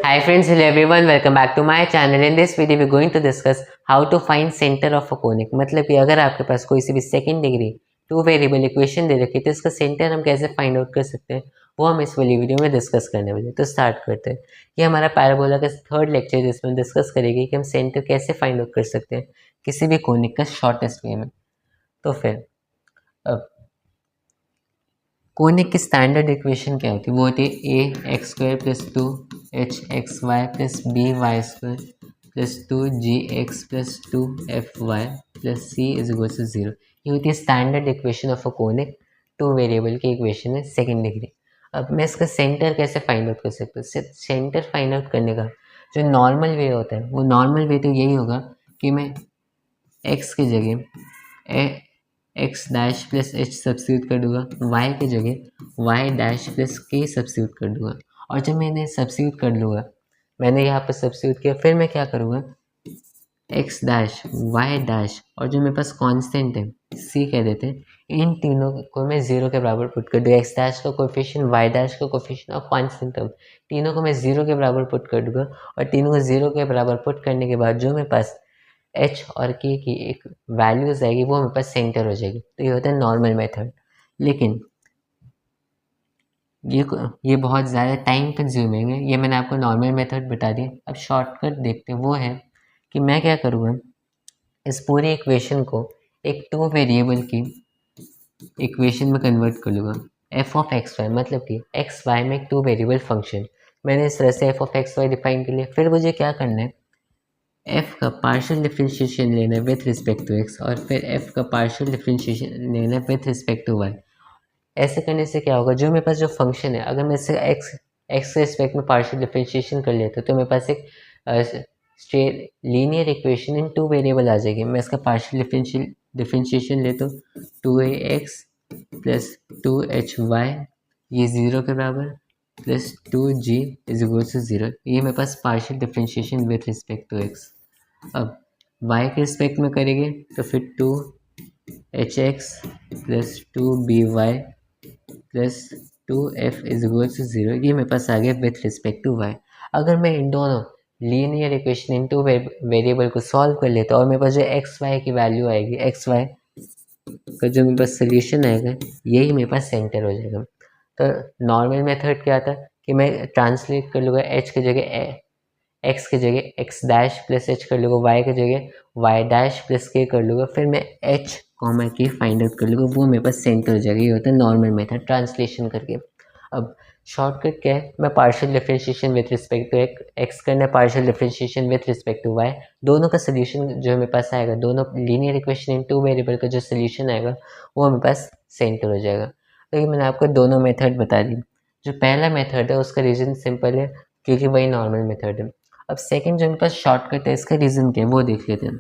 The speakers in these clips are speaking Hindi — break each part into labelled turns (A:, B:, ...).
A: Hi friends, hello everyone, welcome back to my channel. In this video, we're going to discuss how to find center of a conic. मतलब कि अगर आपके पास कोई सी भी second degree two variable equation दे रखी है तो इसका सेंटर हम कैसे फाइंड आउट कर सकते हैं वो हम इस वाली वीडियो में डिस्कस करने वाले हैं। तो स्टार्ट करते हैं। ये हमारा पैराबोला का थर्ड लेक्चर है जिसमें डिस्कस करेगी कि हम सेंटर कैसे फाइंड आउट कर सकते हैं किसी भी कोनिक का शॉर्टेस्ट वे में। तो फिर अब कोनिक की स्टैंडर्ड इक्वेशन क्या होती है? वो होती है a x square plus two h x y plus b y square plus two g x plus two f y plus c is equal to zero. ये होती है standard equation of a conic. Two variable की इक्वेशन है सेकेंड डिग्री। अब मैं इसका सेंटर कैसे फाइंड आउट कर सकता हूँ? सेंटर फाइंड आउट करने का जो नॉर्मल वे होता है वो नॉर्मल वे तो यही होगा कि मैं एक्स की जगह x dash plus H substitute कर दूंगा, वाई की जगह वाई डैश प्लस के सब्स्टिट्यूट कर दूंगा। और जब मैंने सब्स्टिट्यूट कर लूँगा, मैंने यहाँ पर सब्स्टिट्यूट किया, फिर मैं क्या करूँगा एक्स डैश वाई डैश और जो मेरे पास कांस्टेंट है सी कह देते हैं, इन तीनों को मैं जीरो के बराबर पुट कर दूँगा। एक्स डैश का कोफिशिएंट, वाई डैश का कोफिशिएंट और कांस्टेंट टर्म तीनों को मैं जीरो के बराबर पुट कर दूँगा। और तीनों को जीरो के बराबर पुट करने के बाद जो मेरे पास एच और के की एक वैल्यूज आएगी वो मेरे पास सेंटर हो जाएगी। तो ये होता है नॉर्मल मेथड। लेकिन ये बहुत ज़्यादा टाइम कंज्यूमिंग है। ये मैंने आपको नॉर्मल मेथड बता दिया। अब शॉर्टकट देखते हैं। वो है कि मैं क्या करूँगा, इस पूरी इक्वेशन को एक टू वेरिएबल की इक्वेशन में कन्वर्ट कर लूँगा। एफ ऑफ एक्स वाई मतलब कि एक्स वाई में एक टू वेरिएबल फंक्शन मैंने इस तरह से f of x y define कर लिया। फिर मुझे क्या करना है, एफ का पार्शियल डिफरेंशिएशन लेना है विथ रिस्पेक्ट टू एक्स और फिर एफ का पार्शियल डिफरेंशिएशन लेना है विथ रिस्पेक्ट टू वाई। ऐसे करने से क्या होगा, जो मेरे पास जो फंक्शन है अगर मैं इससे एक्स के रिस्पेक्ट में पार्शियल डिफरेंशिएशन कर लेता हूँ तो मेरे पास एक straight linear equation in two variable आ जाएगी। मैं इसका पार्शियल डिफरेंशिएशन लेता हूँ two a x plus two h y, ये ज़ीरो के बराबर, plus two g is equal to zero. ये मेरे पास partial differentiation with respect to x. अब y के रिस्पेक्ट में करेंगे तो फिर two h x plus two b y plus two f is equal to zero. ये मेरे पास आ गया विथ रिस्पेक्ट टू y। अगर मैं इन दोनों linear equation in two variable को सॉल्व कर लेता और मेरे पास जो एक्स वाई की वैल्यू आएगी, एक्स वाई का जो मेरे पास सोल्यूशन आएगा यही मेरे पास सेंटर हो जाएगा। तो नॉर्मल मेथड क्या था कि मैं ट्रांसलेट कर लूँगा एच की जगह एक्स की जगह एक्स डैश प्लस एच कर लूँगा, वाई की जगह वाई डैश प्लस के कर लूँगा, फिर मैं एच कॉमा के फाइंड आउट कर लूँगा, वो मेरे पास सेंटर हो जाएगा। ये होता है नॉर्मल मेथड ट्रांसलेशन करके। अब शॉर्टकट क्या है, मैं partial differentiation with respect to x करना है, partial differentiation with respect to y, दोनों का सोल्यूशन जो मेरे पास आएगा, दोनों linear equation in two variable का जो सोल्यूशन आएगा वो मेरे पास सेंटर हो जाएगा। तो ये मैंने आपको दोनों मेथड बता दी। जो पहला मेथड है उसका रीज़न सिंपल है क्योंकि वही नॉर्मल मेथड है। अब सेकंड जो मेरे पास शॉर्टकट है इसका रीज़न क्या है वो देख लेते हैं।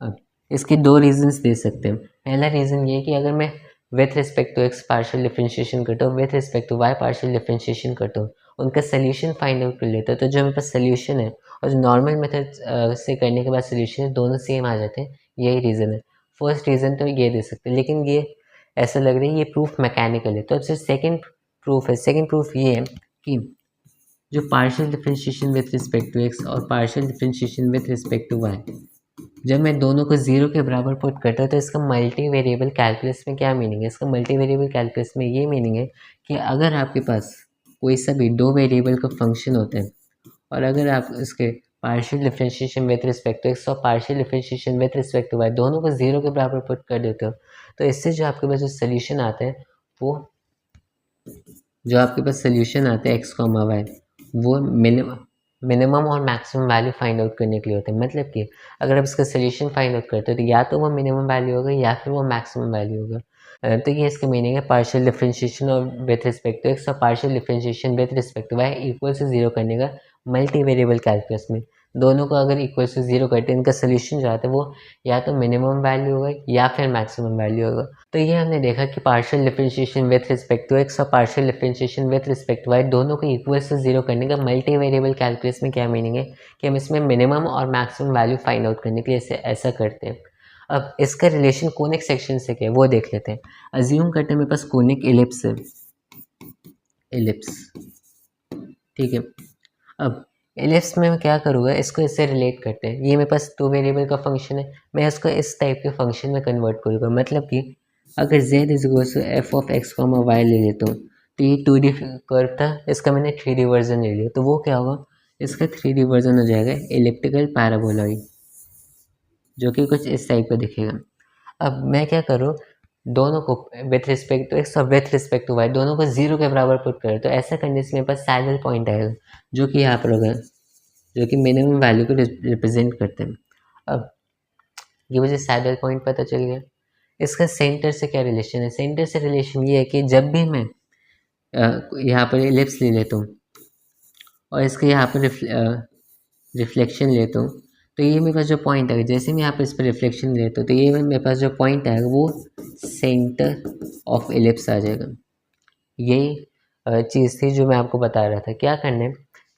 A: अब इसके दो रीजंस दे सकते हैं। पहला रीज़न ये कि अगर मैं with respect to x partial differentiation करता हूँ, with respect to y partial differentiation करता हूँ, उनका सोल्यूशन फाइंड आउट कर लेता है तो जो मेरे पास सोल्यूशन है और जो नॉर्मल मेथड से करने के बाद सोल्यूशन है दोनों सेम आ जाते हैं। यही रीज़न है। फर्स्ट रीज़न तो ये दे सकते हैं, लेकिन ये ऐसा लग रहा है ये प्रूफ मैकेनिकल है। तो अब जो सेकेंड प्रूफ है, सेकेंड प्रूफ ये है कि जो partial differentiation with respect to x और partial differentiation with respect to y, जब मैं दोनों को ज़ीरो के बराबर पुट करता हूँ तो इसका मल्टी वेरिएबल कैलकुलस में क्या मीनिंग है? इसका मल्टी वेरिएबल कैलकुलस में ये मीनिंग है कि अगर आपके पास कोई सा भी दो वेरिएबल का फंक्शन होता है और अगर आप उसके partial differentiation with respect to x और partial differentiation with respect to y दोनों को ज़ीरो के बराबर पुट कर देते हो तो इससे जो आपके पास जो सोल्यूशन आता है वो जो आपके पास सोल्यूशन आता है एक्स कॉमा वाई वो मिनिमम और मैक्सिमम वैल्यू फाइंड आउट करने के लिए होता है। मतलब कि अगर आप इसका सोल्यूशन फाइंड आउट करते हो तो या तो वो मिनिमम वैल्यू होगा या फिर वो मैक्सिमम वैल्यू होगा। तो ये इसका मीनिंग है पार्शियल डिफरेंशिएशन और विथ रिस्पेक्ट टू एक्स और partial differentiation with respect to y equal से जीरो करने का मल्टी वेरिएबल कैलकुलस में दोनों को अगर इक्वल से जीरो करते हैं इनका सोल्यूशन जो आता है वो या तो मिनिमम वैल्यू होगा या फिर मैक्सिमम वैल्यू होगा। तो ये हमने देखा कि partial differentiation with respect to x और partial differentiation with respect to y दोनों को इक्वल से जीरो करने का मल्टी वेरिएबल कैलकुलस में क्या मीनिंग है कि हम इसमें मिनिमम और मैक्सिमम वैल्यू फाइंड आउट करने के लिए ऐसा करते हैं। अब इसका रिलेशन कोनिक सेक्शन से क्या है वो देख लेते हैं। अज्यूम करते हैं मेरे पास कोनिक इलिप्स है। एलिप्स। ठीक है, अब एलिप्स में मैं क्या करूँगा, इसको इससे रिलेट करते हैं। ये मेरे पास टू वेरिएबल का फंक्शन है, मैं इसको इस टाइप के फंक्शन में कन्वर्ट करूँगा। मतलब कि अगर z is equal to f of x comma y ले लेता हूँ, तो ये 2D कर्व था, इसका मैंने 3D वर्जन ले लिया, तो वो क्या होगा, इसका 3D वर्जन हो जाएगा एलिप्टिकल पैराबोलॉइड, जो कि कुछ इस टाइप का दिखेगा। अब मैं क्या करूँ, दोनों को विथ रिस्पेक्ट टू एक्स और विथ रिस्पेक्ट टू वाई दोनों को जीरो के बराबर पुट करें, तो ऐसा करने से मेरे पास सैडल पॉइंट आएगा, जो कि यहाँ पर होगा, जो कि मिनिमम वैल्यू को रिप्रेजेंट करते हैं। अब ये मुझे सैडल पॉइंट पता चल गया। इसका सेंटर से क्या रिलेशन है, सेंटर से रिलेशन ये है कि जब भी मैं यहाँ पर एलिप्स ले लेता हूँ और इसके यहाँ पर रिफ्लेक्शन लेता हूँ, तो ये मेरे पास जो पॉइंट आएगा, जैसे मैं यहाँ पर इस पर रिफ्लेक्शन लेता हूँ, तो ये मेरे पास जो पॉइंट आएगा वो सेंटर ऑफ एलिप्स आ जाएगा। यही चीज़ थी जो मैं आपको बता रहा था। क्या करना है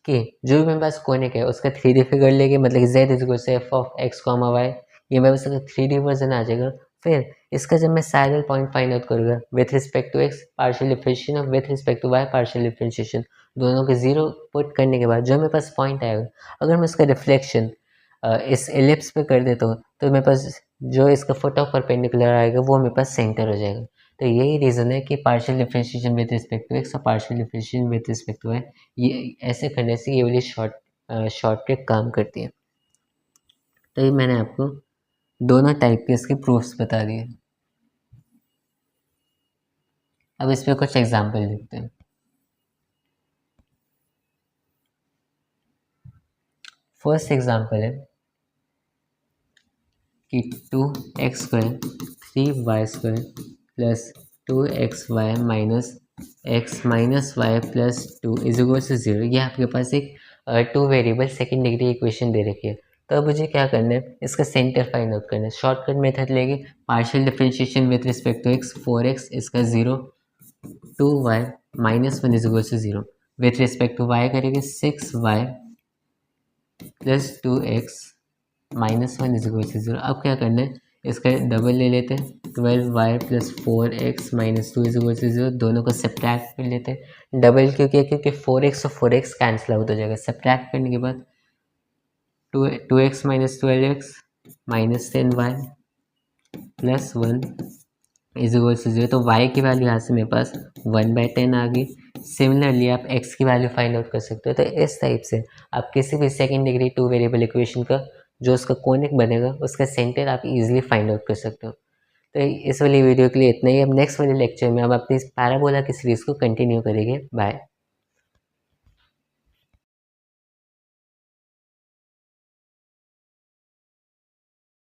A: कि जो भी मेरे पास कोनिक है उसका 3D फिगर लेके, मतलब z is equal to f of x comma y, ये मेरे पास 3D वर्जन आ जाएगा। फिर इसका जब मैं सैडल पॉइंट फाइंड आउट करूँगा with respect to x partial differentiation और with respect to y partial differentiation, दोनों के जीरो पुट करने के बाद जो मेरे पास पॉइंट आएगा, अगर मैं उसका रिफ्लेक्शन इस एलिप्स पे कर देता हूँ, तो मेरे पास जो इसका फुट ऑफ परपेंडिकुलर आएगा वो मेरे पास सेंटर हो जाएगा। तो यही रीज़न है कि partial differentiation with respect to x और partial differentiation with respect to y, ये ऐसे करने से ये वाली शॉर्ट ट्रिक काम करती है। तो ये मैंने आपको दोनों टाइप के इसके प्रूफ्स बता दिए। अब इस पर कुछ एग्जाम्पल देखते हैं। फर्स्ट एग्जाम्पल है कि 2x² 3y² plus 2xy minus x minus y plus 2 is equal to 0। ये आपके पास एक two variable second degree equation दे रखी है। तो अब मुझे क्या करना है, इसका सेंटर फाइंड आउट करना है। शॉर्टकट मेथड लेके partial differentiation with respect to x 4x, इसका 0, 2y minus 1 is equal to 0, with respect to y करेंगे 6y plus 2x minus 1 is equal to 0। अब क्या करना है, इसका डबल ले लेते हैं, 12y plus 4x minus 2 is equal to 0, दोनों को सब्ट्रैक्ट कर लेते हैं। डबल क्योंकि 4x और 4x कैंसिल आउट हो जाएगा। सब्ट्रैक्ट करने के बाद 2x minus 12x minus 10y plus 1 is equal to 0। तो y की वैल्यू यहाँ से मेरे पास 1/10 आ गई। सिमिलरली आप x की वैल्यू फाइंड आउट कर सकते हो। तो इस टाइप से आप किसी भी second degree two variable equation का जो उसका कोनिक बनेगा उसका सेंटर आप इजीली फाइंड आउट कर सकते हो। तो इस वाली वीडियो के लिए इतना ही। अब नेक्स्ट वाले लेक्चर में हम अपनी पैराबोला की सीरीज़ को कंटिन्यू करेंगे। बाय।